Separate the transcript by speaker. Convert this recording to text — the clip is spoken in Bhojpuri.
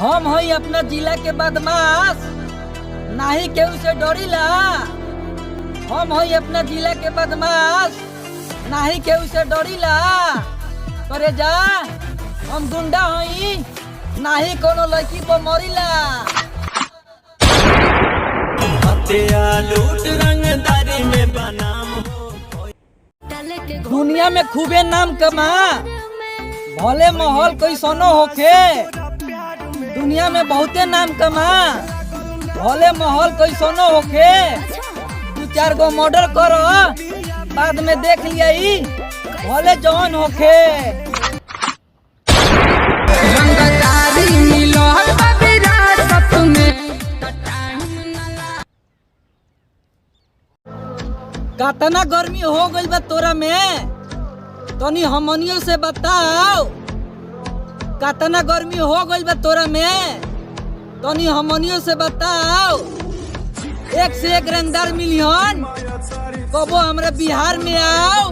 Speaker 1: हम हई अपना जिला के बदमाश, नाही केहू से डरीला। हम हई अपना जिला के बदमाश, नाही केहू से डरीला। करे जा हम गुंडा हई, नाही कोनो लड़की पर मरीला। दुनिया में खूबे नाम कमा, भले माहौल कैसनो होखे। दुनिया में बहुते नाम कमा, भले माहौल कैसनो होखे। 2-4 गो मर्डर करो, बाद में देख लिया भले जवान होखे। कितना गर्मी हो गई बा तोरा में, तनी हमनियों से बताओ। कितना गर्मी हो गई बा तोरा में, तनी हमनियों से बताओ। एक से एक रंगदार मिलियन, कबो हमरा बिहार में आओ।